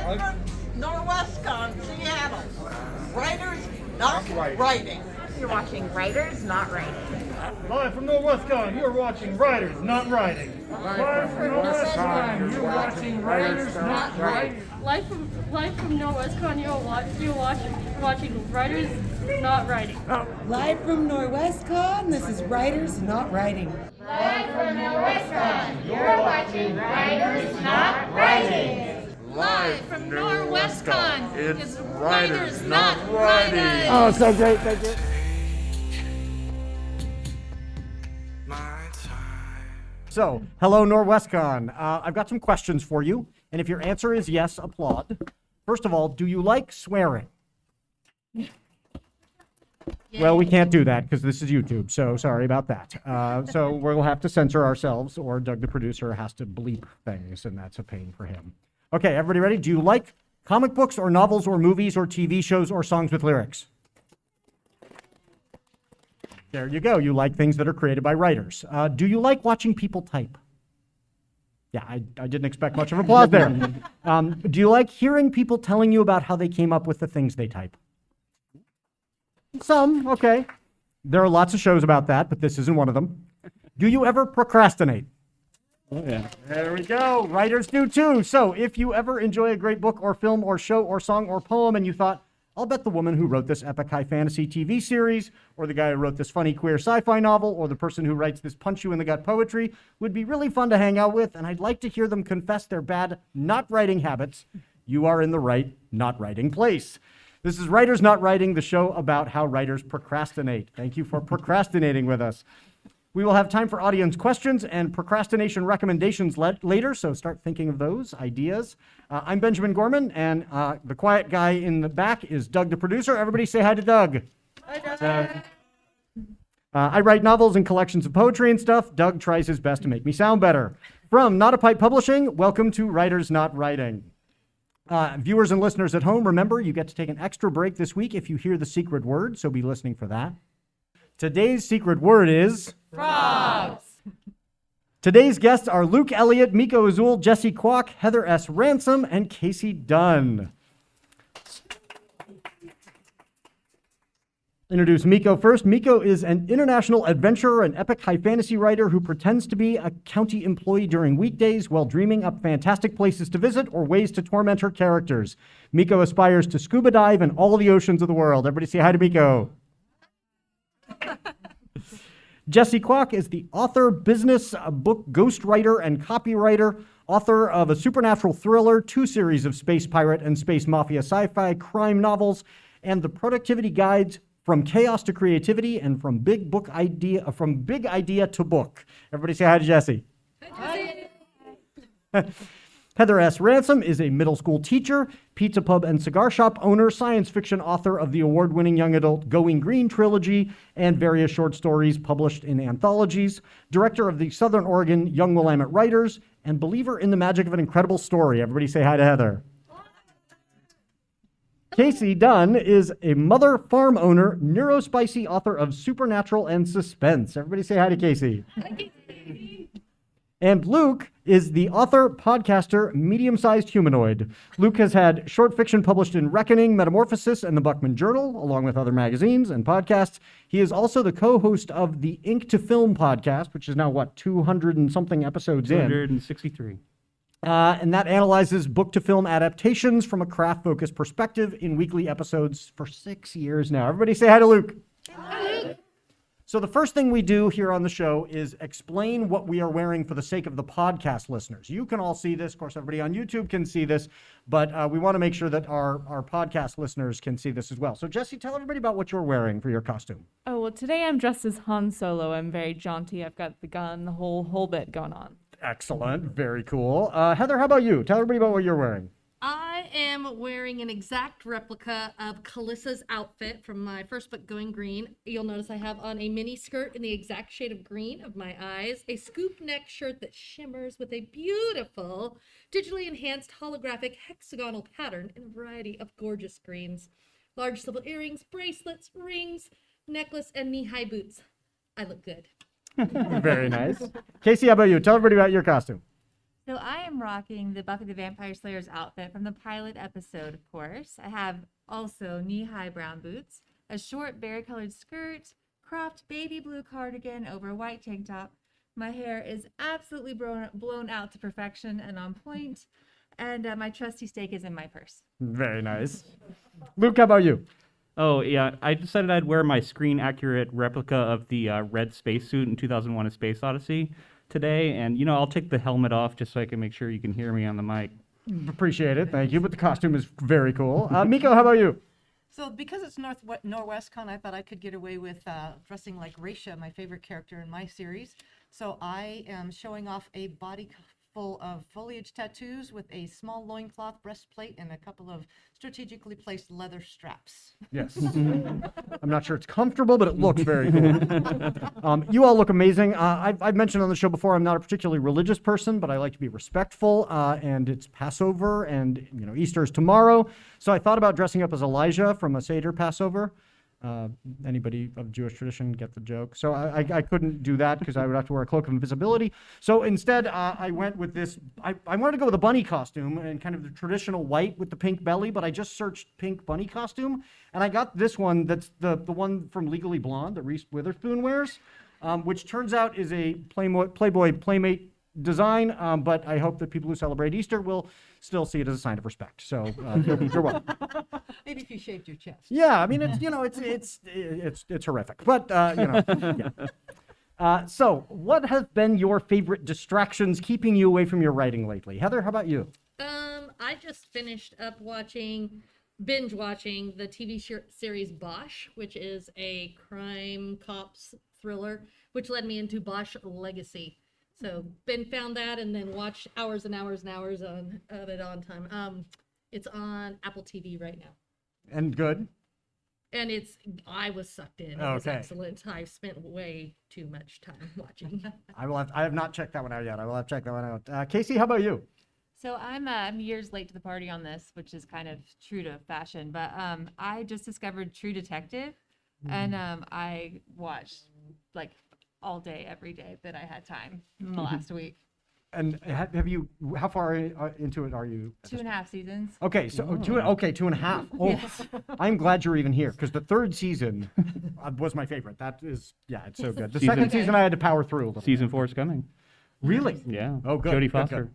Live from Norwescon, Seattle. Writers not writing. You're watching Writers Not Writing. Live from Norwescon, you're watching Writers Not Writing. Live from Norwescon, you're watching Writers Not Writing. Live from Norwescon, you're watching Writers Not Writing. Live from Norwescon, this is Writers Not Writing. Live from Norwescon, you're watching Writers Not Writing. Live from Norwescon, it's Writers Not Writing. Oh, so great, thank you. So, hello Norwescon. I've got some questions for you, and if your answer is yes, applaud. First of all, do you like swearing? Well, we can't do that because this is YouTube, so sorry about that. So we'll have to censor ourselves, or Doug, the producer, has to bleep things, and that's a pain for him. Okay, everybody ready? Do you like comic books or novels or movies or TV shows or songs with lyrics? There you go. You like things that are created by writers. Do you like watching people type? Yeah, I didn't expect much of applause there. Do you like hearing people telling you about how they came up with the things they type? Some, okay. There are lots of shows about that, but this isn't one of them. Do you ever procrastinate? Oh, yeah. There we go. Writers do too. So if you ever enjoy a great book or film or show or song or poem and you thought, I'll bet the woman who wrote this epic high fantasy TV series, or the guy who wrote this funny queer sci-fi novel, or the person who writes this punch you in the gut poetry would be really fun to hang out with, and I'd like to hear them confess their bad not writing habits, you are in the right not writing place. This is Writers Not Writing, the show about how writers procrastinate. Thank you for procrastinating with us. We will have time for audience questions and procrastination recommendations later, so start thinking of those ideas. I'm Benjamin Gorman, and the quiet guy in the back is Doug, the producer. Everybody say hi to Doug. Hi, Doug. I write novels and collections of poetry and stuff. Doug tries his best to make me sound better. From Not a Pipe Publishing, welcome to Writers Not Writing. Viewers and listeners at home, remember, you get to take an extra break this week if you hear the secret word, so be listening for that. Today's secret word is... Frogs. Today's guests are Luke Elliott, Mikko Azul, Jessie Kwak, Heather S. Ransom, and Casey Dunn. Introduce Mikko first. Mikko is an international adventurer and epic high fantasy writer who pretends to be a county employee during weekdays while dreaming up fantastic places to visit or ways to torment her characters. Mikko aspires to scuba dive in all the oceans of the world. Everybody say hi to Mikko. Jessie Kwak is the author, business, book ghostwriter, and copywriter, author of a supernatural thriller, 2 series of space pirate and space mafia sci-fi crime novels, and the productivity guides From Chaos to Creativity and From Big Idea to Book. Everybody say hi to Jessie. Hi. Heather S. Ransom is a middle school teacher, pizza pub and cigar shop owner, science fiction author of the award-winning young adult Going Green trilogy and various short stories published in anthologies, director of the Southern Oregon Young Willamette Writers, and believer in the magic of an incredible story. Everybody say hi to Heather. Casey Dunn is a mother, farm owner, neurospicy author of Supernatural and Suspense. Everybody say hi to Casey. Hi, Casey. And Luke is the author, podcaster, medium-sized humanoid. Luke has had short fiction published in Reckoning, Metamorphosis, and the Buckman Journal, along with other magazines and podcasts. He is also the co-host of the Ink to Film podcast, which is now, 200 and something episodes 263. And that analyzes book-to-film adaptations from a craft-focused perspective in weekly episodes for 6 years now. Everybody say hi to Luke. Hi, Luke. So the first thing we do here on the show is explain what we are wearing for the sake of the podcast listeners. You can all see this. Of course, everybody on YouTube can see this, but we want to make sure that our podcast listeners can see this as well. So Jessie, tell everybody about what you're wearing for your costume. Oh, well, today I'm dressed as Han Solo. I'm very jaunty. I've got the gun, the whole bit going on. Excellent. Very cool. Heather, how about you? Tell everybody about what you're wearing. I am wearing an exact replica of Kalissa's outfit from my first book, Going Green. You'll notice I have on a mini skirt in the exact shade of green of my eyes, a scoop neck shirt that shimmers with a beautiful, digitally enhanced holographic hexagonal pattern in a variety of gorgeous greens. Large silver earrings, bracelets, rings, necklace, and knee-high boots. I look good. Very nice. Casey, how about you? Tell everybody about your costume. So I am rocking the Buffy the Vampire Slayer's outfit from the pilot episode, of course. I have also knee-high brown boots, a short berry-colored skirt, cropped baby blue cardigan over a white tank top. My hair is absolutely blown out to perfection and on point, and my trusty steak is in my purse. Very nice. Luke, how about you? Oh, yeah. I decided I'd wear my screen-accurate replica of the red spacesuit in 2001: A Space Odyssey today. And, I'll take the helmet off just so I can make sure you can hear me on the mic. Appreciate it. Thank you. But the costume is very cool. Mikko, how about you? So because it's Norwescon, I thought I could get away with dressing like Raisha, my favorite character in my series. So I am showing off a body full of foliage tattoos with a small loincloth breastplate and a couple of strategically placed leather straps. Yes. I'm not sure it's comfortable, but it looks very cool. You all look amazing. I've mentioned on the show before, I'm not a particularly religious person, but I like to be respectful, and it's Passover, and Easter is tomorrow. So I thought about dressing up as Elijah from a Seder Passover. Anybody of Jewish tradition get the joke? So I couldn't do that because I would have to wear a cloak of invisibility. So instead, I went with this. I wanted to go with a bunny costume and kind of the traditional white with the pink belly, but I just searched pink bunny costume, and I got this one that's the one from Legally Blonde that Reese Witherspoon wears, which turns out is a Playboy Playmate design, but I hope that people who celebrate Easter will still see it as a sign of respect. So you're welcome. Maybe if you shaved your chest. Yeah, I mean it's horrific, but yeah. So what have been your favorite distractions keeping you away from your writing lately? Heather, how about you? I just finished up binge watching the TV series Bosch, which is a crime cops thriller, which led me into Bosch Legacy. So found that and then watched hours and hours and hours of it on time. It's on Apple TV right now. And good? And I was sucked in. It was excellent. I've spent way too much time watching. I have not checked that one out yet. I will have to check that one out. Casey, how about you? So I'm years late to the party on this, which is kind of true to fashion, but I just discovered True Detective, and I watched like all day, every day that I had time in the last week. And have you? How far into it are you? 2.5 seasons. Okay, so 2.5. Oh, yes. I'm glad you're even here because the third season was my favorite. That is, it's so good. The second season I had to power through a little. Season 4 is coming. Really? Yeah. Oh, good. Jodie Good, Foster. good.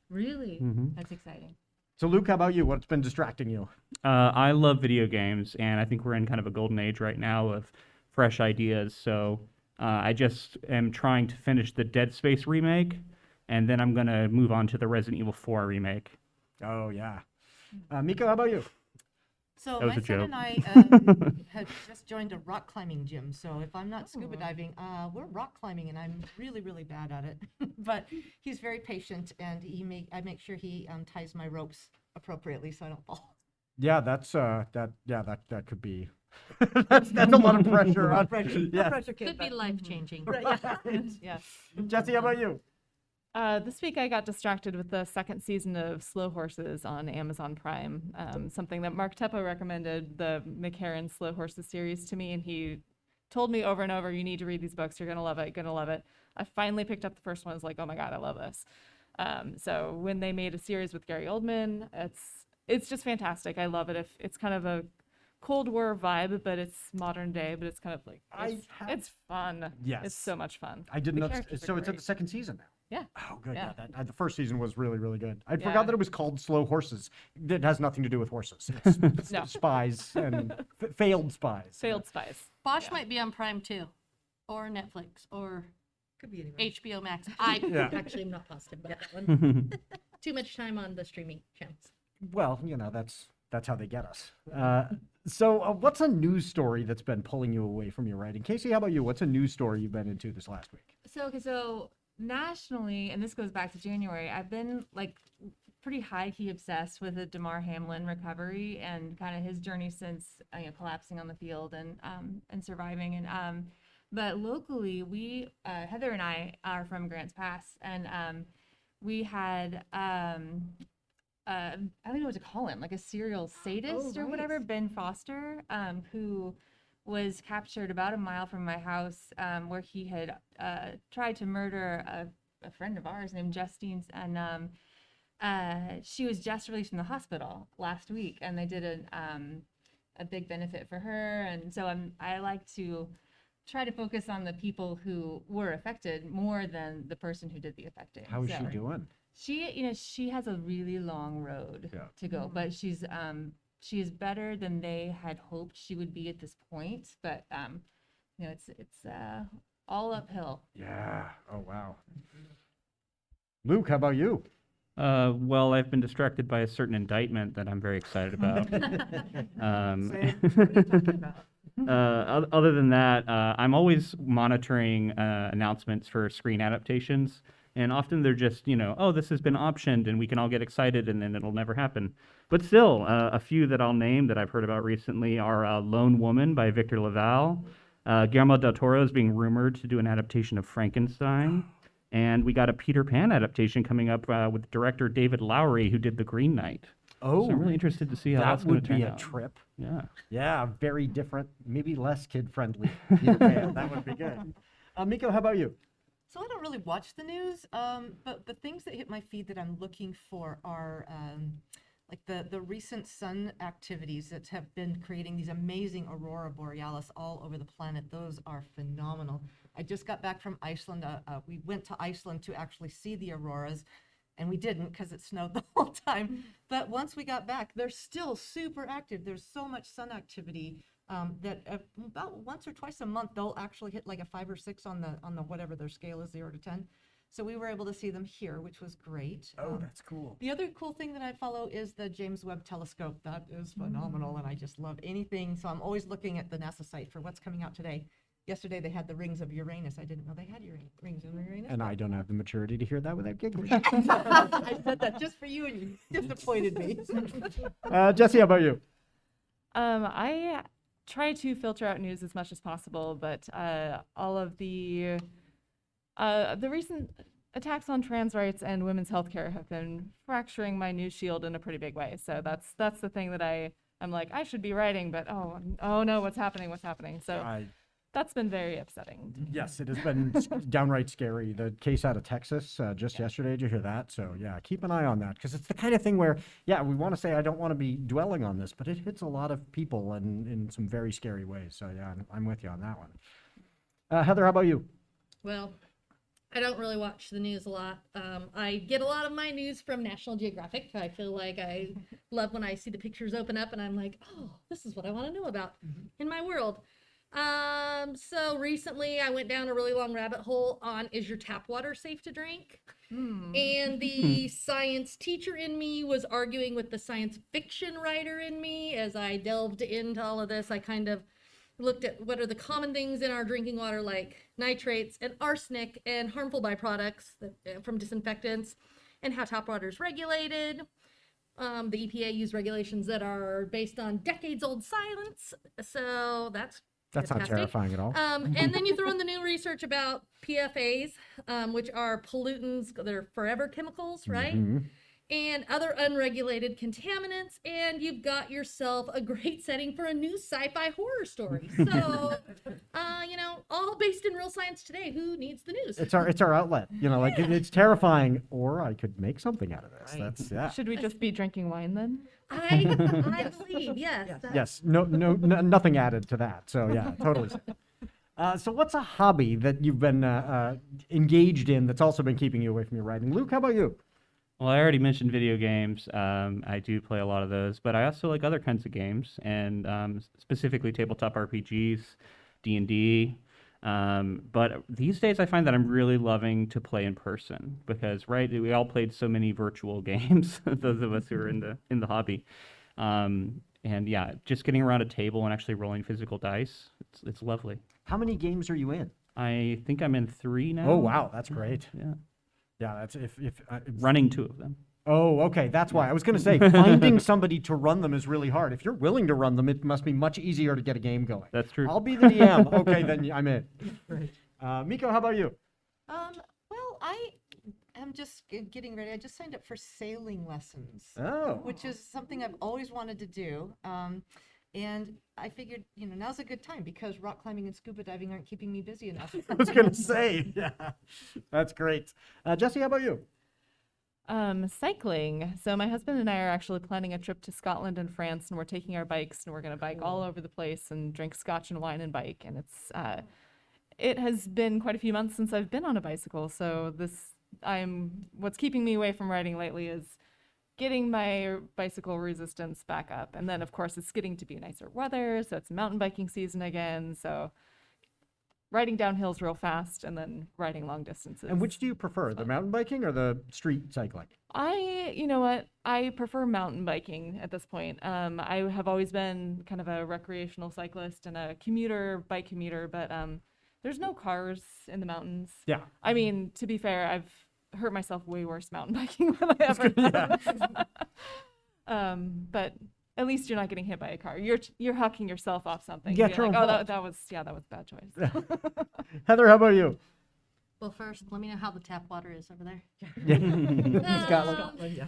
Really? Mm-hmm. That's exciting. So Luke, how about you? What's been distracting you? I love video games, and I think we're in kind of a golden age right now of fresh ideas. So I just am trying to finish the Dead Space remake, and then I'm going to move on to the Resident Evil 4 remake. Oh, yeah. Mikko, how about you? So That was my a son joke. and I have just joined a rock climbing gym. So if I'm not scuba diving, we're rock climbing, and I'm really, really bad at it. But he's very patient, and I make sure he ties my ropes appropriately so I don't fall. Yeah, that's that could be. that's a lot of pressure. On, pressure. Yeah. Pressure kid, Could be life-changing. Right. Yeah. Jesse, how about you? This week I got distracted with the second season of Slow Horses on Amazon Prime, something that Mark Teppo recommended, the Mick Herron Slow Horses series to me, and he told me over and over, you need to read these books, you're gonna love it. I finally picked up the first one, I was like, oh my god, I love this. So when they made a series with Gary Oldman, it's just fantastic. I love it. It's kind of a Cold War vibe, but it's modern day, but it's kind of like, it's fun. Yes. It's so much fun. I didn't know. characters are So it's at great. the second season now. Yeah. Oh, good. Yeah. Yeah, the first season was really, really good. I Yeah. forgot that it was called Slow Horses. It has nothing to do with horses. It's No. spies and failed spies. Failed spies. Bosch might be on Prime too, or Netflix, or Could be anywhere. HBO Max. I Yeah. actually am not positive about that one. Too much time on the streaming channels. Well, that's how they get us. So what's a news story that's been pulling you away from your writing? Casey, how about you? What's a news story you've been into this last week? So nationally, and this goes back to January, I've been like pretty high-key obsessed with the Damar Hamlin recovery and kind of his journey since collapsing on the field and surviving. And but locally, we Heather and I are from Grants Pass, and we had I don't know what to call him, like a serial sadist or whatever, Ben Foster, who was captured about a mile from my house, where he had tried to murder a friend of ours named Justine, and she was just released from the hospital last week, and they did a big benefit for her. And so I like to try to focus on the people who were affected more than the person who did the affecting. How is she doing? She has a really long road to go, but she is better than they had hoped she would be at this point. But it's all uphill. Yeah. Oh wow. Luke, how about you? Well, I've been distracted by a certain indictment that I'm very excited about. Other than that, I'm always monitoring announcements for screen adaptations, and often they're just, oh, this has been optioned, and we can all get excited, and then it'll never happen. But still, a few that I'll name that I've heard about recently are Lone Woman by Victor Laval. Guillermo del Toro is being rumored to do an adaptation of Frankenstein. And we got a Peter Pan adaptation coming up with director David Lowery, who did The Green Knight. Oh, so I'm really interested to see how that's going to turn out. That would be a trip. Yeah. Yeah, very different, maybe less kid-friendly. That would be good. Mikko, how about you? So I don't really watch the news, but the things that hit my feed that I'm looking for are like the recent sun activities that have been creating these amazing aurora borealis all over the planet. Those are phenomenal. I just got back from Iceland. We went to Iceland to actually see the auroras, and we didn't because it snowed the whole time. But once we got back, they're still super active. There's so much sun activity that about once or twice a month they'll actually hit like a 5 or 6 on the whatever their scale is, 0 to 10. So we were able to see them here, which was great. Oh, that's cool. The other cool thing that I follow is the James Webb Telescope. That is phenomenal, and I just love anything. So I'm always looking at the NASA site for what's coming out today. Yesterday they had the rings of Uranus. I didn't know they had rings of Uranus. And I don't have the maturity to hear that without giggling. I said that just for you, and you disappointed me. Jessie, how about you? I try to filter out news as much as possible, but all of the recent attacks on trans rights and women's healthcare have been fracturing my news shield in a pretty big way. So that's the thing that I'm like, I should be writing, but oh no, what's happening? So that's been very upsetting. Yes, it has been downright scary. The case out of Texas just yesterday, did you hear that? So yeah, keep an eye on that, because it's the kind of thing where, yeah, we want to say I don't want to be dwelling on this, but it hits a lot of people in some very scary ways. So yeah, I'm with you on that one. Heather, how about you? Well, I don't really watch the news a lot. I get a lot of my news from National Geographic. I feel like I love when I see the pictures open up and I'm like, oh, this is what I want to know about in my world. So recently I went down a really long rabbit hole on, is your tap water safe to drink? And the science teacher in me was arguing with the science fiction writer in me. As I delved into all of this, I kind of looked at what are the common things in our drinking water, like nitrates and arsenic and harmful byproducts from disinfectants, and how tap water is regulated. The EPA used regulations that are based on decades-old science, so that's not terrifying at all. And then you throw in the new research about PFAs, which are pollutants, they're forever chemicals, right? And other unregulated contaminants, and you've got yourself a great setting for a new sci-fi horror story. So, all based in real science today. Who needs the news? It's our outlet. Like it's terrifying, or I could make something out of this. Right. That's yeah. Should we just be drinking wine then? I believe, yes. Yes. No, nothing added to that. So yeah, totally. So what's a hobby that you've been engaged in that's also been keeping you away from your writing? Luke, how about you? Well, I already mentioned video games. I do play a lot of those, but I also like other kinds of games, and specifically tabletop RPGs, D&D. But these days I find that I'm really loving to play in person because, right, we all played so many virtual games, those of us who are in the hobby. And yeah, just getting around a table and actually rolling physical dice, it's lovely. How many games are you in? I think I'm in 3 now. Oh, wow, that's great. Yeah. Yeah, that's if running 2 of them. Oh, okay, that's why. I was going to say, finding somebody to run them is really hard. If you're willing to run them, it must be much easier to get a game going. That's true. I'll be the DM. Okay, then I'm in. Great. Mikko, how about you? Well, I am just getting ready. I just signed up for sailing lessons. Oh. Which is something I've always wanted to do. And I figured, now's a good time because rock climbing and scuba diving aren't keeping me busy enough. I was going to say, yeah, that's great. Jessie, how about you? Cycling. So my husband and I are actually planning a trip to Scotland and France, and we're taking our bikes and we're going to bike all over the place and drink scotch and wine and bike. And it has been quite a few months since I've been on a bicycle. So what's keeping me away from riding lately is getting my bicycle resistance back up. And then of course it's getting to be nicer weather. So it's mountain biking season again. So riding down hills real fast and then riding long distances. And which do you prefer, the mountain biking or the street cycling? You know what? I prefer mountain biking at this point. I have always been kind of a recreational cyclist and a bike commuter, but there's no cars in the mountains. Yeah. I mean, to be fair, I've hurt myself way worse mountain biking than I ever have. But at least you're not getting hit by a car. You're hucking yourself off something. Yeah, You're like, that was a bad choice. Heather, how about you? Well, first, let me know how the tap water is over there. Scotland, yeah.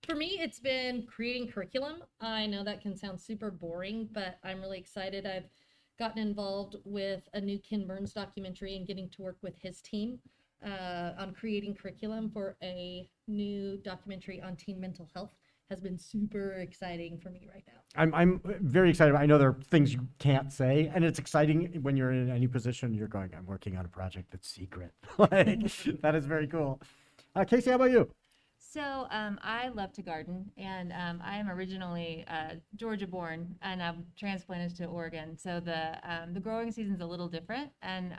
For me, it's been creating curriculum. I know that can sound super boring, but I'm really excited. I've gotten involved with a new Ken Burns documentary and getting to work with his team on creating curriculum for a new documentary on teen mental health. Has been super exciting for me right now. I'm very excited. I know there are things you can't say, and it's exciting when you're in any position. You're going, I'm working on a project that's secret. That is very cool. Casey, how about you? So I love to garden, and I am originally Georgia born, and I'm transplanted to Oregon. So the growing season's a little different, and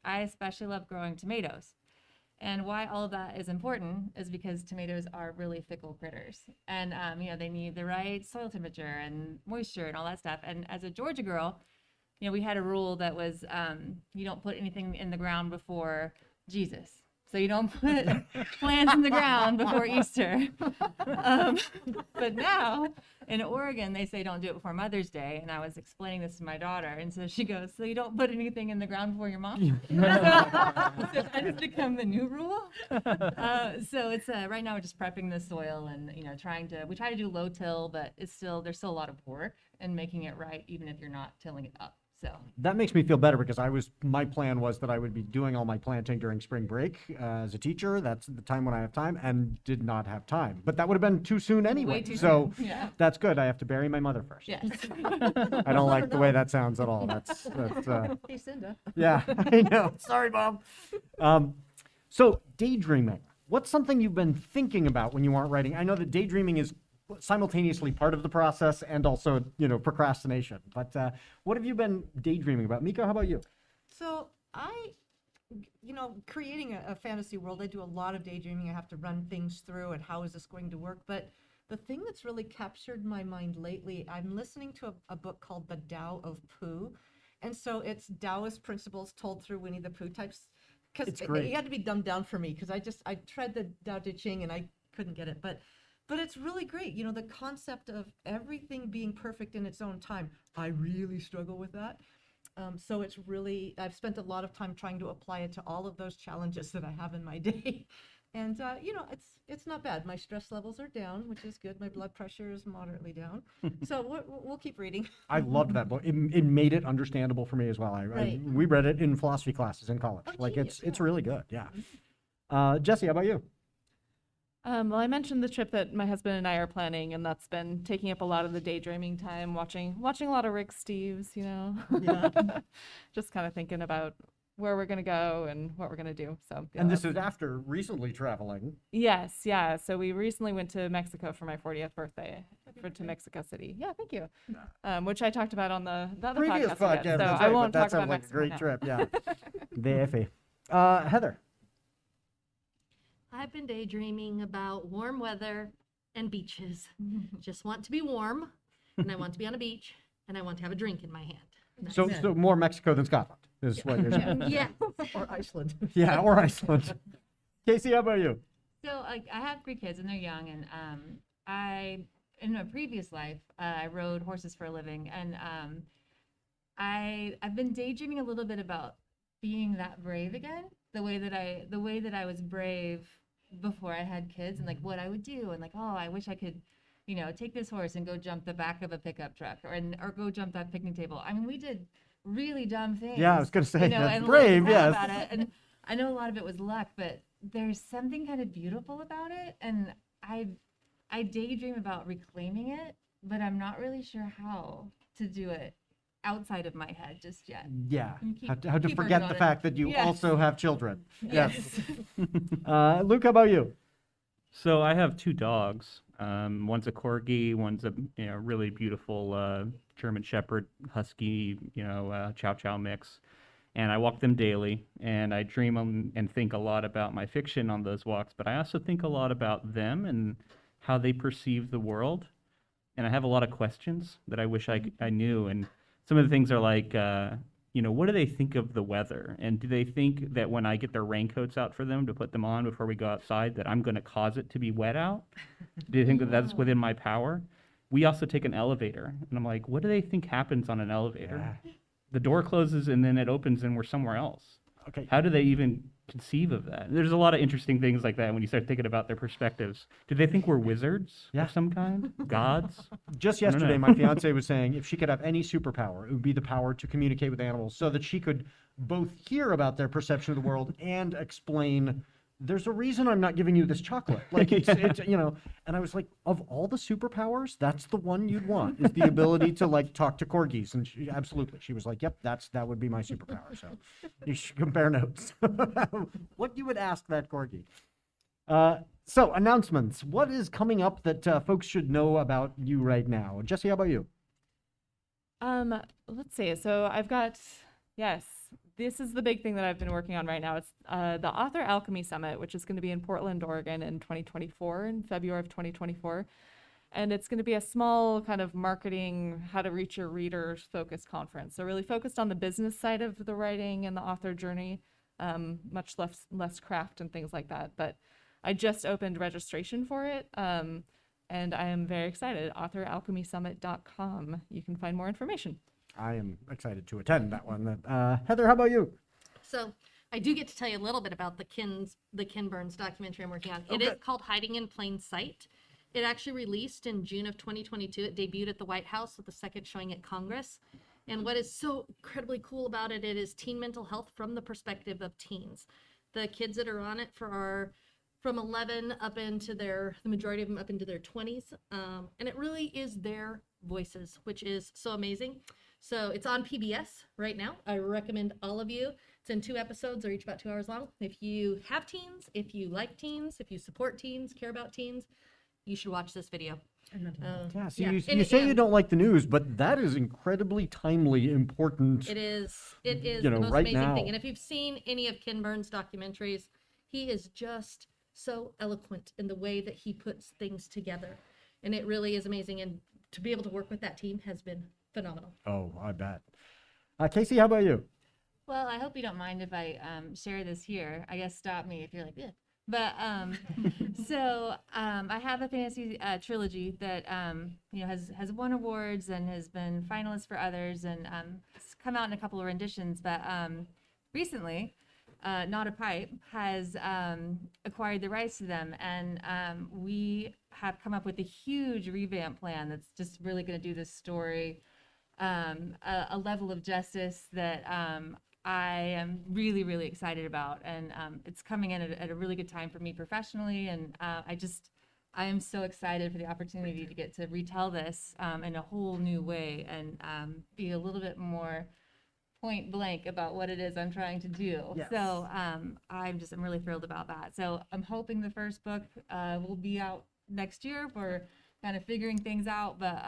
I especially love growing tomatoes. And why all of that is important is because tomatoes are really fickle critters, and they need the right soil temperature and moisture and all that stuff. And as a Georgia girl, we had a rule that was you don't put anything in the ground before Jesus. So you don't put plants in the ground before Easter. But now in Oregon, they say don't do it before Mother's Day. And I was explaining this to my daughter. And so she goes, so you don't put anything in the ground before your mom? So that has become the new rule. So it's right now we're just prepping the soil and, we try to do low till, but there's still a lot of work in making it right, even if you're not tilling it up. So that makes me feel better because my plan was that I would be doing all my planting during spring break as a teacher. That's the time when I have time, and did not have time. But that would have been too soon anyway. Way too so soon. Yeah. That's good. I have to bury my mother first. yes. I don't like the way that sounds at all. That's Hey, Cinda. yeah, I know. Sorry, Mom. So daydreaming. What's something you've been thinking about when you aren't writing? I know that daydreaming is simultaneously part of the process and also, procrastination. But what have you been daydreaming about? Mikko, how about you? So creating a fantasy world, I do a lot of daydreaming. I have to run things through and how is this going to work? But the thing that's really captured my mind lately, I'm listening to a book called The Tao of Pooh. And so it's Taoist principles told through Winnie the Pooh types. Because it had to be dumbed down for me because I tried the Tao Te Ching and I couldn't get it. But it's really great. The concept of everything being perfect in its own time. I really struggle with that. So it's really, I've spent a lot of time trying to apply it to all of those challenges that I have in my day. And, it's not bad. My stress levels are down, which is good. My blood pressure is moderately down. So we'll keep reading. I loved that book. It made it understandable for me as well. We read it in philosophy classes in college. Oh, genius, it's really good. Yeah. Jessie, how about you? Well, I mentioned the trip that my husband and I are planning, and that's been taking up a lot of the daydreaming time, watching a lot of Rick Steves, Yeah. just kind of thinking about where we're going to go and what we're going to do. So, And this is after recently traveling. Yes, yeah. So we recently went to Mexico for my 40th birthday, to Mexico City. Yeah, thank you. Which I talked about on the other Previous podcast. podcast, So that's I right, won't but talk that about sounds like Mexico a great now. trip, yeah. DFE. Heather. I've been daydreaming about warm weather and beaches. Just want to be warm, and I want to be on a beach, and I want to have a drink in my hand. That's So it. more Mexico than Scotland is what you're saying. Yeah. Or Iceland. Yeah, or Iceland. Casey, how about you? So I have 3 kids and they're young, and in a previous life I rode horses for a living, and I've been daydreaming a little bit about being that brave again, the way that I was brave before I had kids, and like what I would do, and like, oh, I wish I could take this horse and go jump the back of a pickup truck or go jump that picnic table. I mean, we did really dumb things. Yeah, I was going to say, that's and brave, laughed yes. about it. And I know a lot of it was luck, but there's something kind of beautiful about it. And I daydream about reclaiming it, but I'm not really sure how to do it outside of my head just yet. Yeah, Keep- how to keep forget working the on fact it. that you Yes. also have children. Yes. Luke, how about you? So I have two dogs. One's a corgi, one's a really beautiful German Shepherd Husky, Chow Chow mix. And I walk them daily, and I dream and think a lot about my fiction on those walks, but I also think a lot about them and how they perceive the world. And I have a lot of questions that I wish I knew. And some of the things are like, what do they think of the weather? And do they think that when I get their raincoats out for them to put them on before we go outside, that I'm going to cause it to be wet out? Do you think that that's within my power? We also take an elevator, and I'm like, what do they think happens on an elevator? Yeah. The door closes and then it opens and we're somewhere else. Okay. How do they even conceive of that? There's a lot of interesting things like that when you start thinking about their perspectives. Do they think we're wizards of some kind? Gods? Just I don't yesterday, know. my fiance was saying if she could have any superpower, it would be the power to communicate with animals so that she could both hear about their perception of the world and explain, there's a reason I'm not giving you this chocolate. Like, it's and I was like, of all the superpowers, that's the one you'd want, is the ability to, like, talk to corgis. And she was like, yep, that would be my superpower. So you should compare notes. What you would ask that corgi. So announcements. What is coming up that folks should know about you right now? Jessie, how about you? Let's see. So I've got, yes, this is the big thing that I've been working on right now. It's the Author Alchemy Summit, which is going to be in Portland, Oregon in 2024, in February of 2024. And it's going to be a small kind of marketing, how to reach your readers focused conference. So really focused on the business side of the writing and the author journey, much less craft and things like that. But I just opened registration for it. And I am very excited. AuthorAlchemySummit.com. You can find more information. I am excited to attend that one. Heather, how about you? So I do get to tell you a little bit about the Ken Burns documentary I'm working on. It is called Hiding in Plain Sight. It actually released in June of 2022. It debuted at the White House with the second showing at Congress. And what is so incredibly cool about it, it is teen mental health from the perspective of teens. The kids that are on it are from 11 up into the majority of them up into their 20s. And it really is their voices, which is so amazing. So it's on PBS right now. I recommend all of you. It's in 2 episodes. They're each about 2 hours long. If you have teens, if you like teens, if you support teens, care about teens, you should watch this video. You say you don't like the news, but that is incredibly timely, important. It is the most right amazing now. thing. And if you've seen any of Ken Burns' documentaries, he is just so eloquent in the way that he puts things together. And it really is amazing. And to be able to work with that team has been phenomenal. Oh, I bet. Casey, how about you? Well, I hope you don't mind if I share this here. I guess stop me if you're like, yeah. But I have a fantasy trilogy that has won awards and has been finalist for others, and it's come out in a couple of renditions. But recently, Not a Pipe has acquired the rights to them, and we have come up with a huge revamp plan that's just really going to do this story a level of justice that I am really, really excited about, and it's coming in at a really good time for me professionally, and I am so excited for the opportunity to get to retell this in a whole new way and be a little bit more point blank about what it is I'm trying to do. Yes. So I'm really thrilled about that. So I'm hoping the first book will be out next year. We're kind of figuring things out, but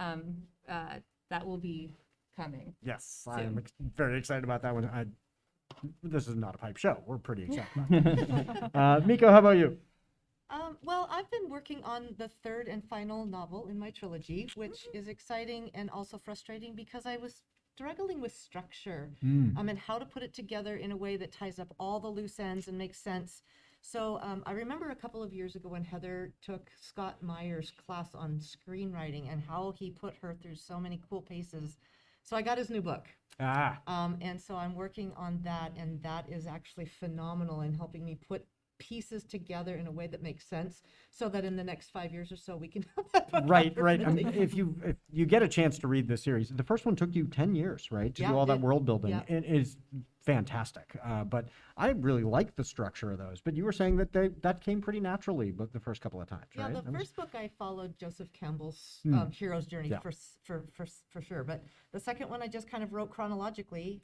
that will be coming. Yes, soon. I'm very excited about that one. This is Not a Pipe show. We're pretty excited about it. Mikko, how about you? Well, I've been working on the 3rd and final novel in my trilogy, which is exciting and also frustrating because I was struggling with structure and how to put it together in a way that ties up all the loose ends and makes sense. So I remember a couple of years ago when Heather took Scott Meyer's class on screenwriting and how he put her through so many cool paces. So I got his new book. And so I'm working on that, and that is actually phenomenal in helping me put pieces together in a way that makes sense, so that in the next 5 years or so we can have that book Right. out I for mean, if you get a chance to read this series, the first one took you 10 years, right, to Yeah, do all it that did. world building. Yeah. It is fantastic. But I really like the structure of those. But you were saying that that came pretty naturally, but the first couple of times, Yeah, right? the That was- first book I followed Joseph Campbell's Mm. hero's journey Yeah. for sure, but the second one I just kind of wrote chronologically,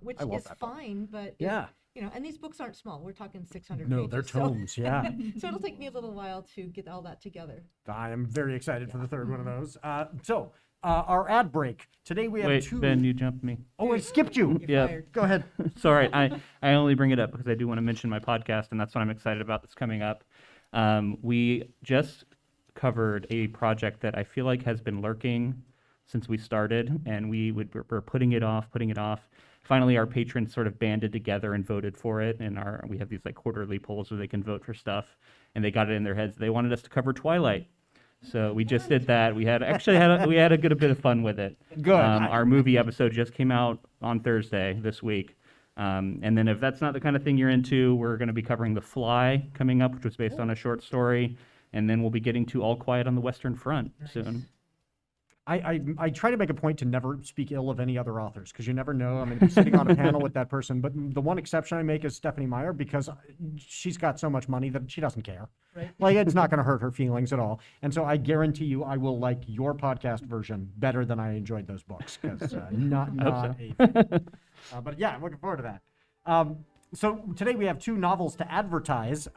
which I love is that book. fine, but Yeah. and these books aren't small. We're talking 600 No, pages. they're so- tomes, yeah. So it'll take me a little while to get all that together. I am very excited for the third one of those. Our ad break. Today we have Wait, two. Ben, you jumped me. Oh, I skipped you. Yeah. Go ahead. Sorry, I only bring it up because I do want to mention my podcast, and that's what I'm excited about that's coming up. We just covered a project that I feel like has been lurking since we started, and we're putting it off. Finally, our patrons sort of banded together and voted for it, and we have these like quarterly polls where they can vote for stuff, and they got it in their heads. They wanted us to cover Twilight. So we just did that. We had a good bit of fun with it. Good. Our movie episode just came out on Thursday this week. And then if that's not the kind of thing you're into, we're going to be covering The Fly coming up, which was based on a short story. And then we'll be getting to All Quiet on the Western Front soon. I try to make a point to never speak ill of any other authors because you never know. I'm going to be sitting on a panel with that person. But the one exception I make is Stephanie Meyer because she's got so much money that she doesn't care. Right. Like, it's not going to hurt her feelings at all. And so I guarantee you I will like your podcast version better than I enjoyed those books because not a fan. But yeah, I'm looking forward to that. So today we have two novels to advertise.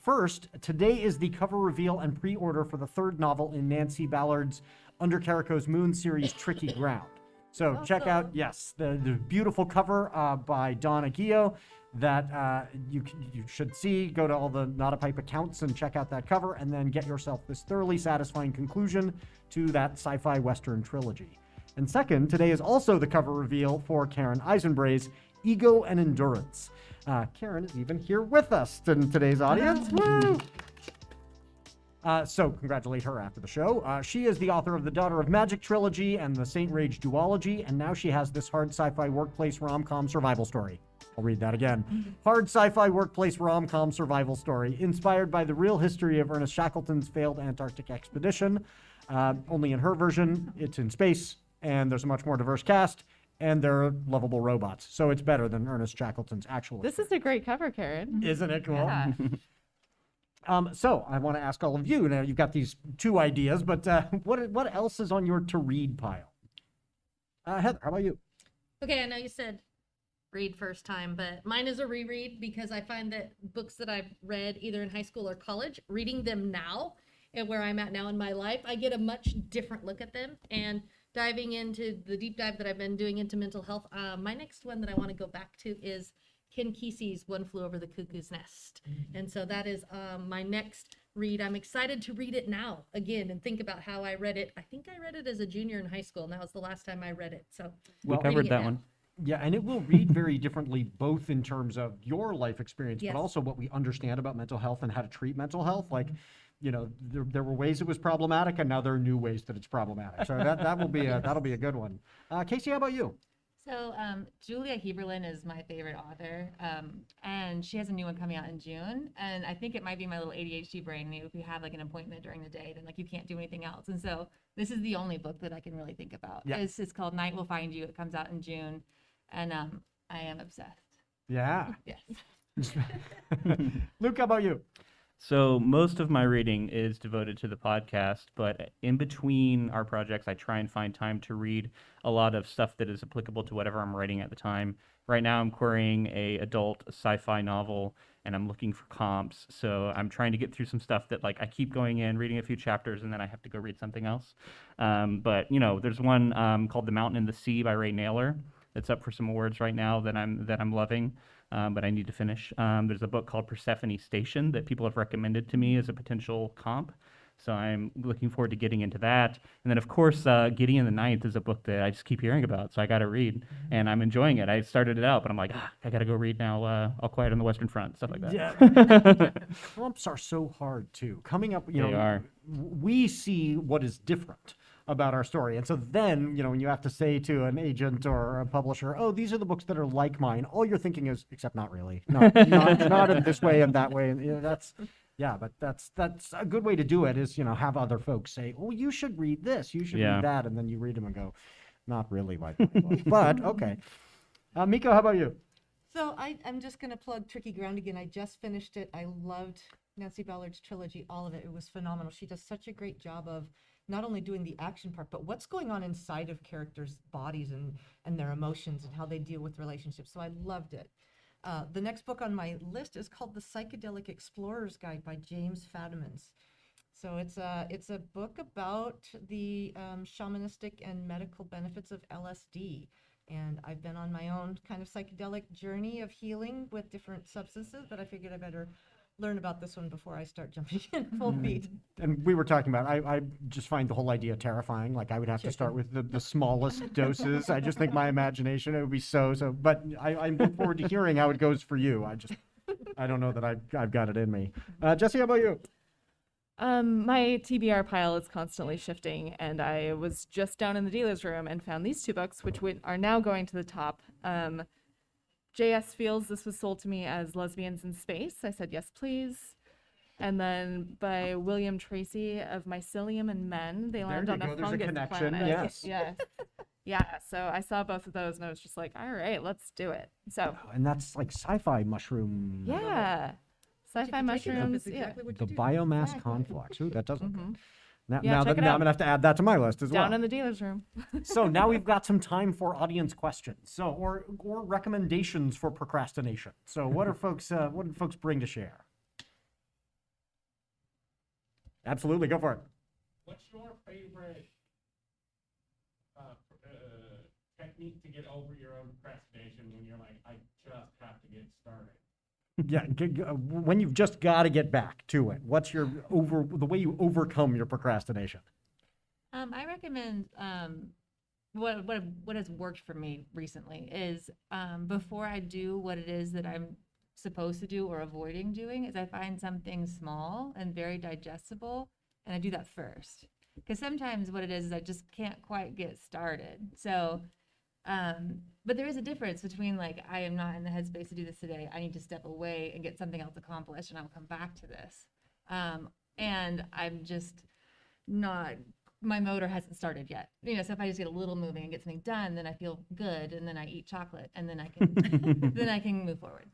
First, today is the cover reveal and pre-order for the third novel in Nancy Ballard's Under Carico's Moon series, Tricky Ground. So check out, the beautiful cover by Don Aguillo that you should see. Go to all the Not a Pipe accounts and check out that cover, and then get yourself this thoroughly satisfying conclusion to that sci-fi Western trilogy. And second, today is also the cover reveal for Karen Eisenbray's Ego and Endurance. Karen is even here with us in today's audience. Woo! So congratulate her after the show. She is the author of the Daughter of Magic trilogy and the Saint Rage duology, and now she has this hard sci-fi workplace rom-com survival story. I'll read that again. Hard sci-fi workplace rom-com survival story, inspired by the real history of Ernest Shackleton's failed Antarctic expedition. Only in her version, it's in space, and there's a much more diverse cast, and they're lovable robots. So it's better than Ernest Shackleton's actual This is a great cover, Karen. Isn't it cool? Yeah. So I want to ask all of you, now you've got these two ideas, but what else is on your to-read pile? Heather, how about you? Okay, I know you said read first time, but mine is a reread because I find that books that I've read either in high school or college, reading them now and where I'm at now in my life, I get a much different look at them. And diving into the deep dive that I've been doing into mental health, my next one that I want to go back to is Ken Kesey's One Flew Over the Cuckoo's Nest. And so that is my next read. I'm excited to read it now again and think about how I read it. I think I read it as a junior in high school, and that was the last time I read it. So We covered that one. Yeah, and it will read very differently, both in terms of your life experience, Yes. but also what we understand about mental health and how to treat mental health. Like, there were ways it was problematic, and now there are new ways that it's problematic. So that will be that'll be a good one. Casey, how about you? So Julia Heaberlin is my favorite author, and she has a new one coming out in June. And I think it might be my little ADHD brain. If you have like an appointment during the day, then like you can't do anything else. And so this is the only book that I can really think about. Yeah. It's called Night Will Find You. It comes out in June, and I am obsessed. Yeah. Yes. Luke, how about you? So most of my reading is devoted to the podcast, but in between our projects, I try and find time to read a lot of stuff that is applicable to whatever I'm writing at the time. Right now, I'm querying a adult sci-fi novel, and I'm looking for comps. So I'm trying to get through some stuff that, like, I keep going in, reading a few chapters, and then I have to go read something else. But there's one called The Mountain and the Sea by Ray Nayler that's up for some awards right now that I'm loving. But I need to finish. There's a book called Persephone Station that people have recommended to me as a potential comp. So I'm looking forward to getting into that. And then, of course, Gideon the Ninth is a book that I just keep hearing about, so I got to read. And I'm enjoying it. I started it out, but I'm like, I got to go read now All Quiet on the Western Front, stuff like that. Yeah. Comps are so hard, too. Coming up, They are. we see what is different. about our story. And so then, when you have to say to an agent or a publisher, oh, these are the books that are like mine, all you're thinking is, except not really. No, not in this way and that way. And but that's a good way to do it is, have other folks say, oh, you should read this, you should read that. And then you read them and go, not really like my book. But okay. Mikko, how about you? So I'm just going to plug Tricky Ground again. I just finished it. I loved Nancy Ballard's trilogy, all of it. It was phenomenal. She does such a great job of not only doing the action part, but what's going on inside of characters' bodies and their emotions and how they deal with relationships. So I loved it. The next book on my list is called The Psychedelic Explorer's Guide by James Fadiman. So it's a book about the shamanistic and medical benefits of LSD. And I've been on my own kind of psychedelic journey of healing with different substances, but I figured I better learn about this one before I start jumping in full feet. And we were talking about, I just find the whole idea terrifying. Like I would have to start with the smallest doses. I just think my imagination, it would be so, but I look forward to hearing how it goes for you. I don't know that I've got it in me. Jessie, how about you? My TBR pile is constantly shifting, and I was just down in the dealer's room and found these 2 books, which are now going to the top. J.S. Fields, this was sold to me as Lesbians in Space. I said, yes, please. And then by William Tracy of Mycelium and Men, they land on a fungus planet. Yes. Yeah, so I saw both of those, and I was just like, all right, let's do it. So. And that's like sci-fi mushroom. Yeah. Sci-fi mushrooms, exactly what The you do. biomass conflux. Ooh, that does look good. Now Yeah, I'm going to have to add that to my list as well. Down in the dealer's room. So now we've got some time for audience questions. Or recommendations for procrastination. So what did folks bring to share? Absolutely, go for it. What's your favorite technique to get over your own procrastination when you're like, I just have to get started? Yeah, when you've just got to get back to it, what's the way you overcome your procrastination? I recommend what has worked for me recently is before I do what it is that I'm supposed to do or avoiding doing, is I find something small and very digestible, and I do that first. Because sometimes what it is I just can't quite get started. So. But there is a difference between like, I am not in the headspace to do this today. I need to step away and get something else accomplished, and I'll come back to this. And I'm just not, my motor hasn't started yet. So if I just get a little moving and get something done, then I feel good, and then I eat chocolate, and then I can, then I can move forward.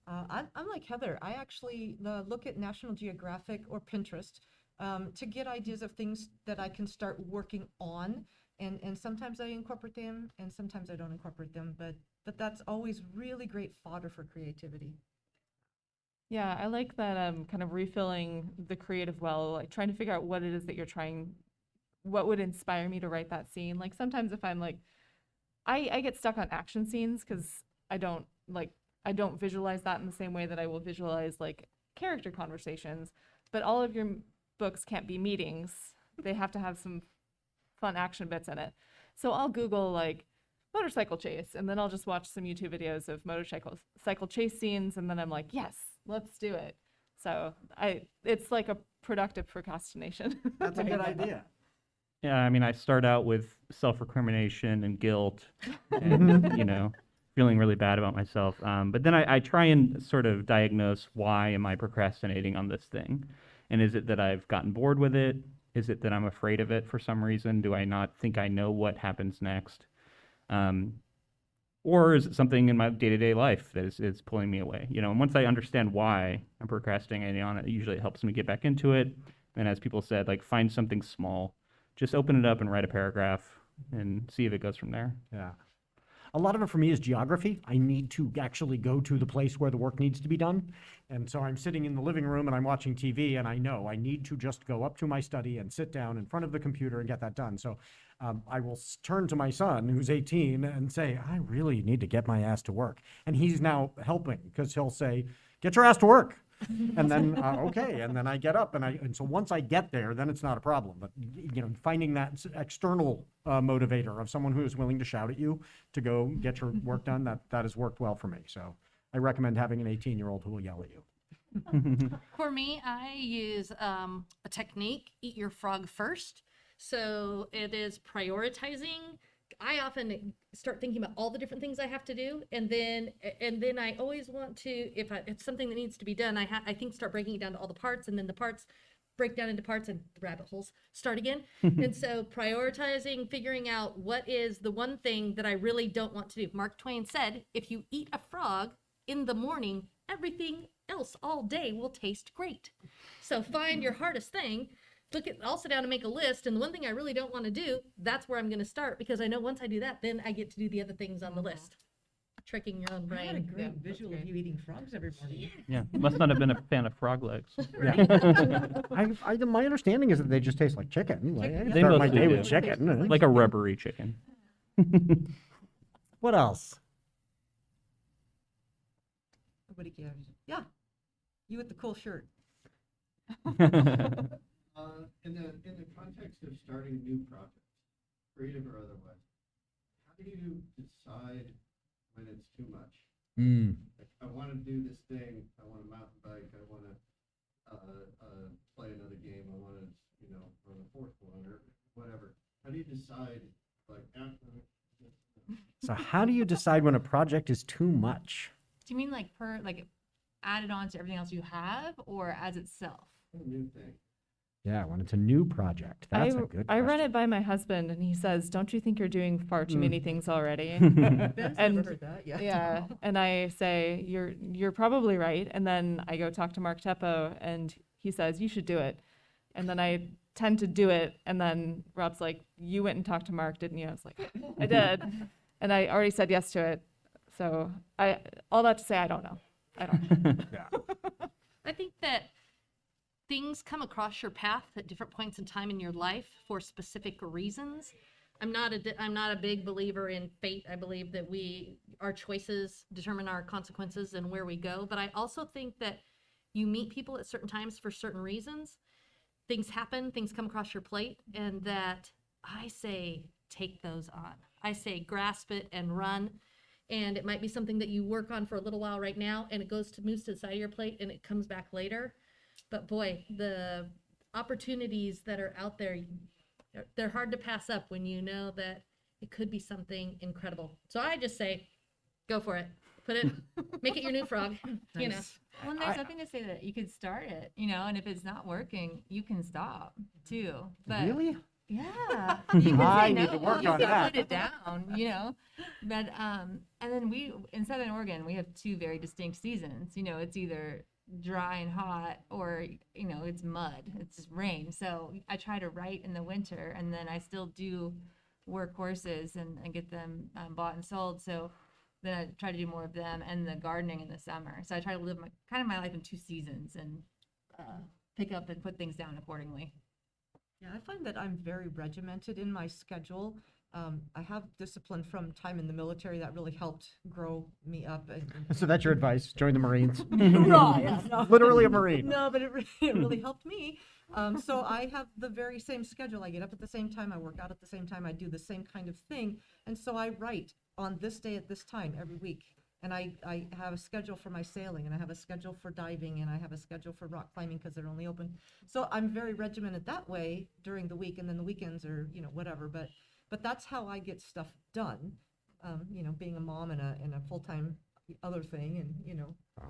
I'm like Heather. I actually look at National Geographic or Pinterest to get ideas of things that I can start working on. And sometimes I incorporate them, and sometimes I don't incorporate them, but that's always really great fodder for creativity. Yeah, I like that kind of refilling the creative well, like trying to figure out what it is that you're what would inspire me to write that scene. Like sometimes if I'm like, I get stuck on action scenes because I don't visualize that in the same way that I will visualize like character conversations, but all of your books can't be meetings. They have to have some fun action bits in it. So I'll Google like motorcycle chase, and then I'll just watch some YouTube videos of motorcycle chase scenes, and then I'm like, yes, let's do it. So it's like a productive procrastination. That's a good idea. Yeah, I mean, I start out with self-recrimination and guilt, and feeling really bad about myself. But then I try and sort of diagnose, why am I procrastinating on this thing? And is it that I've gotten bored with it? Is it that I'm afraid of it for some reason? Do I not think I know what happens next? Or is it something in my day-to-day life that is pulling me away? And once I understand why I'm procrastinating on it, usually it helps me get back into it. And as people said, like, find something small. Just open it up and write a paragraph and see if it goes from there. Yeah. A lot of it for me is geography. I need to actually go to the place where the work needs to be done. And so I'm sitting in the living room and I'm watching TV, and I know I need to just go up to my study and sit down in front of the computer and get that done. So I will turn to my son, who's 18, and say, I really need to get my ass to work. And he's now helping, because he'll say, get your ass to work. And then, okay, and then I get up, and so once I get there, then it's not a problem. But finding that external motivator of someone who is willing to shout at you to go get your work done, that has worked well for me. So I recommend having an 18-year-old who will yell at you. For me, I use a technique, eat your frog first. So it is prioritizing. I often start thinking about all the different things I have to do, and then I always want to, if it's something that needs to be done, I think start breaking it down to all the parts, and then the parts break down into parts, and the rabbit holes start again. And so prioritizing, figuring out what is the one thing that I really don't want to do. Mark Twain said, if you eat a frog in the morning, everything else all day will taste great. So find your hardest thing. I'll sit down and make a list, and the one thing I really don't want to do, that's where I'm going to start, because I know once I do that, then I get to do the other things on the list. Tricking your own I had a brain. great visual of you eating frogs every morning. Yeah, must not have been a fan of frog legs. My understanding is that they just taste like chicken. Like, I They start my mostly day do. with chicken. Like a rubbery chicken. What else? Nobody cares. Yeah. You with the cool shirt. In the context of starting new projects, creative or otherwise, how do you decide when it's too much? Like, I want to do this thing. I want to mountain bike. I want to play another game. I want to, run a fourth one or whatever. How do you decide? Like, So how do you decide when a project is too much? Do you mean like added on to everything else you have, or as itself? a new thing? Yeah, when it's a new project. That's a good I run question. it by my husband, and he says, "Don't you think you're doing far too many things already?" Ben's and never heard that yet. yeah, and I say, "You're probably right." And then I go talk to Mark Teppo, and he says, "You should do it." And then I tend to do it, and then Rob's like, "You went and talked to Mark, didn't you?" I was like, "I did," and I already said yes to it. So all that to say, I don't know. I don't. Yeah. I think that things come across your path at different points in time in your life for specific reasons. I'm not a big believer in fate. I believe that our choices determine our consequences and where we go. But I also think that you meet people at certain times for certain reasons. Things happen, things come across your plate, and that I say take those on. I say grasp it and run. And it might be something that you work on for a little while right now, and it moves to the side of your plate, and it comes back later. But boy, the opportunities that are out there, they're hard to pass up when you know that it could be something incredible. So I just say, go for it. Make it your new frog, you know. Well, and there's nothing to say that you could start it, and if it's not working, you can stop too. But Really? yeah, you can I say need no. to work you on can that. put it down, But and then we in Southern Oregon we have two very distinct seasons. It's either dry and hot, or it's mud, it's just rain. So I try to write in the winter, and then I still do work horses and get them bought and sold. So then I try to do more of them, and the gardening in the summer. So I try to live my life in two seasons and pick up and put things down accordingly. Yeah, I find that I'm very regimented in my schedule. I have discipline from time in the military that really helped grow me up. So that's your advice. Join the Marines. No, yeah, no. Literally a Marine. No, but it really helped me. So I have the very same schedule. I get up at the same time. I work out at the same time. I do the same kind of thing. And so I write on this day at this time every week. And I have a schedule for my sailing, and I have a schedule for diving, and I have a schedule for rock climbing because they're only open. So I'm very regimented that way during the week, and then the weekends are, whatever. But that's how I get stuff done, being a mom and a full-time other thing, and,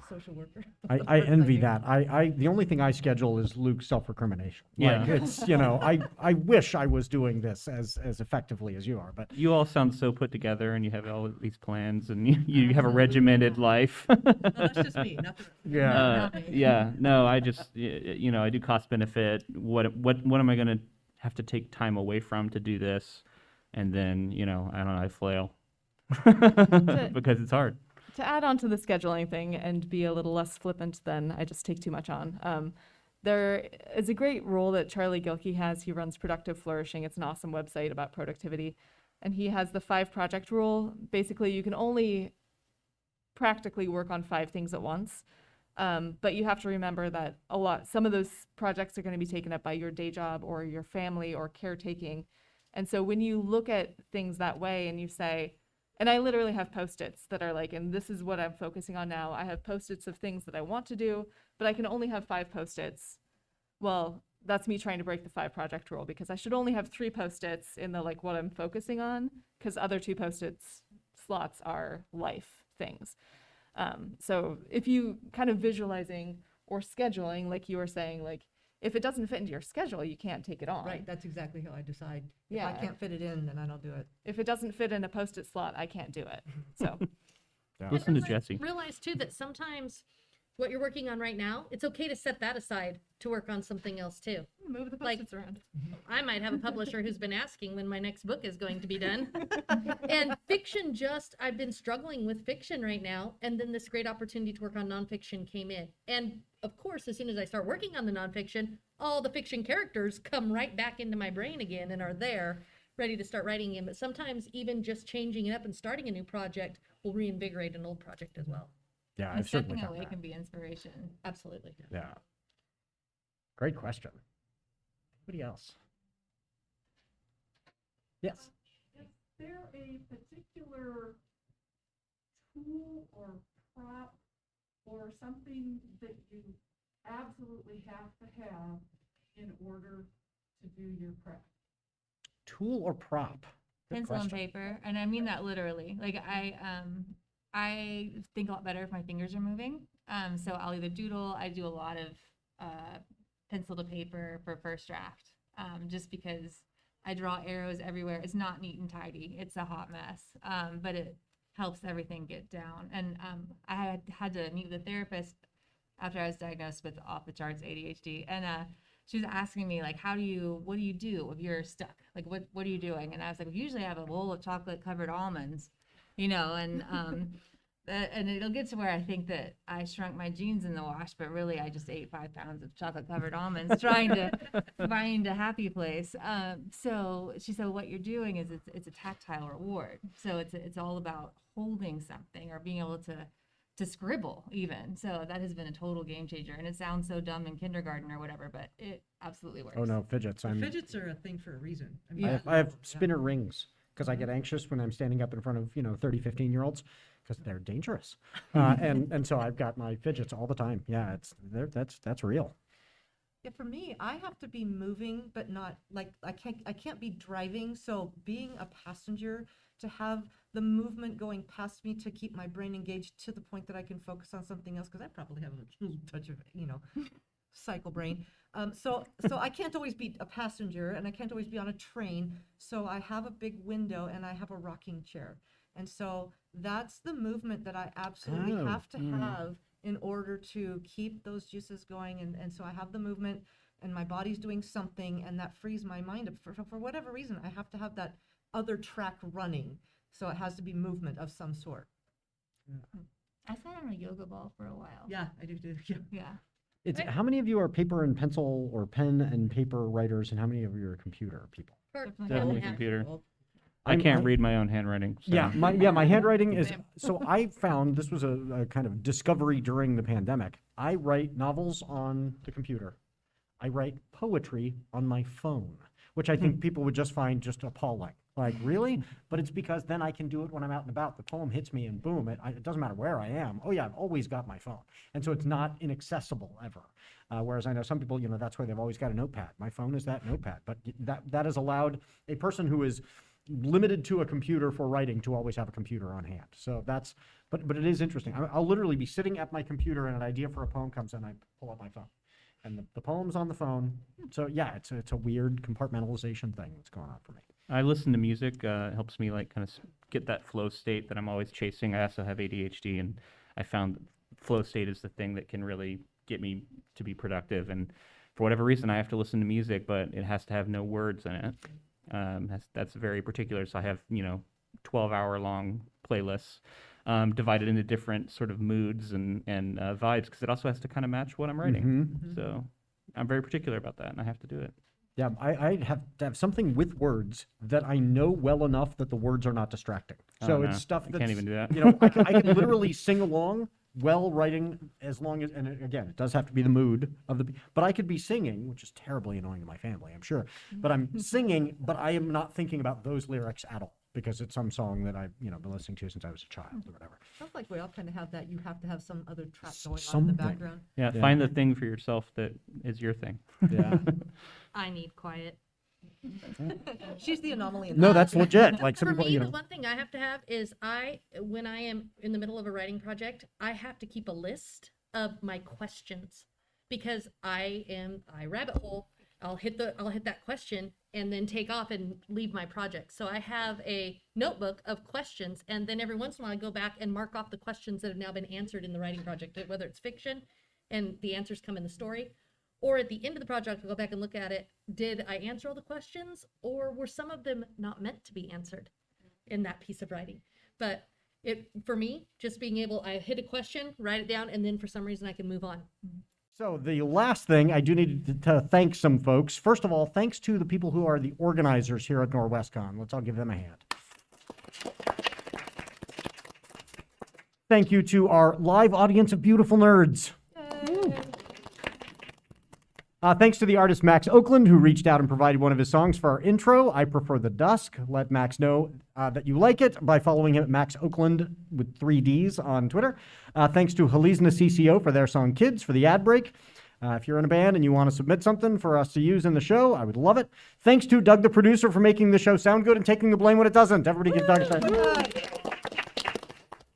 social worker. I envy that. The only thing I schedule is Luke's self-recrimination. Yeah. Like, it's, I wish I was doing this as effectively as you are, but You all sound so put together, and you have all of these plans, and you have a regimented life. No, that's just me. Not the, Yeah. No, I just, I do cost benefit. What am I going to have to take time away from to do this? And then, I don't know, I flail because it's hard. To add on to the scheduling thing and be a little less flippant than I just take too much on, there is a great rule that Charlie Gilkey has. He runs Productive Flourishing. It's an awesome website about productivity. And he has the 5 project rule. Basically, you can only practically work on 5 things at once. But you have to remember that some of those projects are going to be taken up by your day job or your family or caretaking. And so when you look at things that way and you say, and I literally have Post-its that are like, and this is what I'm focusing on now. I have Post-its of things that I want to do, but I can only have 5 Post-its. Well, that's me trying to break the 5 project rule, because I should only have 3 post-its in the like what I'm focusing on, because other 2 post-its slots are life things. So if you kind of visualizing or scheduling, like you were saying, like if it doesn't fit into your schedule, you can't take it on. Right, that's exactly how I decide. Yeah. If I can't fit it in, then I don't do it. If it doesn't fit in a post-it slot, I can't do it. So Listen to Jessie. Realize too that sometimes what you're working on right now, it's okay to set that aside to work on something else too. Move the post-its around. I might have a publisher who's been asking when my next book is going to be done. And fiction I've been struggling with fiction right now. And then this great opportunity to work on nonfiction came in. And of course, as soon as I start working on the nonfiction, all the fiction characters come right back into my brain again and are there ready to start writing in. But sometimes even just changing it up and starting a new project will reinvigorate an old project as well. Yeah, And I've certainly stepping found away that. can be inspiration. Absolutely. Yeah. Great question. Anybody else? Yes. Is there a particular tool or prop or something that you absolutely have to have in order to do your craft? Tool or prop? Good Pencil and question. paper, and I mean that literally. Like I think a lot better if my fingers are moving. So I'll either doodle. I do a lot of pencil to paper for first draft, just because I draw arrows everywhere. It's not neat and tidy. It's a hot mess, but it helps everything get down. And I had to meet with a therapist after I was diagnosed with off the charts ADHD, and she was asking me like, what do you do if you're stuck? Like, what are you doing? And I was like, usually I have a bowl of chocolate covered almonds, and and it'll get to where I think that I shrunk my jeans in the wash, but really I just ate 5 pounds of chocolate covered almonds trying to find a happy place. So she said, what you're doing is it's a tactile reward. So it's all about holding something or being able to scribble even. So that has been a total game changer. And it sounds so dumb in kindergarten or whatever, but it absolutely works. Oh no, fidgets. Fidgets are a thing for a reason. I mean, I have spinner rings because I get anxious when I'm standing up in front of 30, 15-year-olds because they're dangerous. And so I've got my fidgets all the time. Yeah, that's real. Yeah, for me, I have to be moving, but not like I can't be driving. So being a passenger, to have the movement going past me to keep my brain engaged to the point that I can focus on something else, because I probably have a little touch of cycle brain. So I can't always be a passenger, and I can't always be on a train. So I have a big window and I have a rocking chair, and so that's the movement that I absolutely have to have in order to keep those juices going. And so I have the movement and my body's doing something, and that frees my mind up. For whatever reason, I have to have that other track running. So it has to be movement of some sort. I sat on a yoga ball for a while. Yeah, I do too. Yeah. Yeah. How many of you are paper and pencil or pen and paper writers, and how many of you are computer people? Definitely computer. I can't read my own handwriting. So. Yeah, my handwriting is, so I found this was a kind of discovery during the pandemic. I write novels on the computer. I write poetry on my phone, which I think people would just find just appalling. Like, really? But it's because then I can do it when I'm out and about. The poem hits me and boom, it doesn't matter where I am. Oh yeah, I've always got my phone. And so it's not inaccessible ever. Whereas I know some people, that's why they've always got a notepad. My phone is that notepad. But that has allowed a person who is limited to a computer for writing to always have a computer on hand. So but it is interesting. I'll literally be sitting at my computer and an idea for a poem comes in, I pull up my phone. And the poem's on the phone. So yeah, it's a weird compartmentalization thing that's going on for me. I listen to music. It helps me like kind of get that flow state that I'm always chasing. I also have ADHD, and I found that flow state is the thing that can really get me to be productive. And for whatever reason, I have to listen to music, but it has to have no words in it. That's very particular. So I have 12-hour-long playlists divided into different sort of moods and vibes, because it also has to kind of match what I'm writing. So I'm very particular about that, and I have to do it. Yeah, I have to have something with words that I know well enough that the words are not distracting. So it's stuff I that's, can't even do that. I can literally sing along while writing, as long as, and again, it does have to be the mood of but I could be singing, which is terribly annoying to my family, I'm sure, but I'm singing, but I am not thinking about those lyrics at all. because it's some song that I've been listening to since I was a child or whatever. Sounds like we all kind of have that. You have to have some other track going on in Something. the background. Yeah, find the thing for yourself that is your thing. Yeah. I need quiet. She's the anomaly. No, that's legit. Like some For people, me, the one thing I have to have is when I am in the middle of a writing project, I have to keep a list of my questions because I rabbit hole. I'll hit that question and then take off and leave my project. So I have a notebook of questions, and then every once in a while I go back and mark off the questions that have now been answered in the writing project, whether it's fiction and the answers come in the story, or at the end of the project I'll go back and look at it. Did I answer all the questions, or were some of them not meant to be answered in that piece of writing? But for me, just being able, I hit a question, write it down, and then for some reason I can move on. So the last thing, I do need to thank some folks. First of all, thanks to the people who are the organizers here at Norwescon. Let's all give them a hand. Thank you to our live audience of beautiful nerds. Thanks to the artist Max Oakland, who reached out and provided one of his songs for our intro, I Prefer the Dusk. Let Max know that you like it by following him at Max Oakland with 3 Ds on Twitter. Thanks to Halizna CCO for their song Kids for the ad break. If you're in a band and you want to submit something for us to use in the show, I would love it. Thanks to Doug, the producer, for making the show sound good and taking the blame when it doesn't. Everybody give Doug a shout.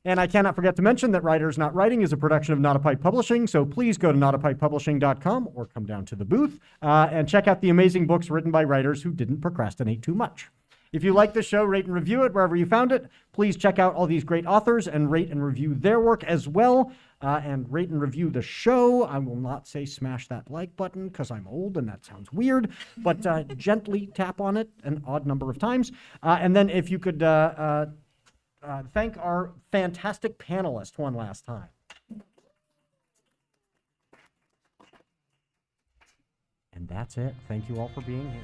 And I cannot forget to mention that Writers Not Writing is a production of Not a Pipe Publishing, so please go to notapikepublishing.com or come down to the booth and check out the amazing books written by writers who didn't procrastinate too much. If you like the show, rate and review it wherever you found it. Please check out all these great authors and rate and review their work as well. And rate and review the show. I will not say smash that like button because I'm old and that sounds weird, but gently tap on it an odd number of times. And then if you could thank our fantastic panelists one last time. And that's it. Thank you all for being here.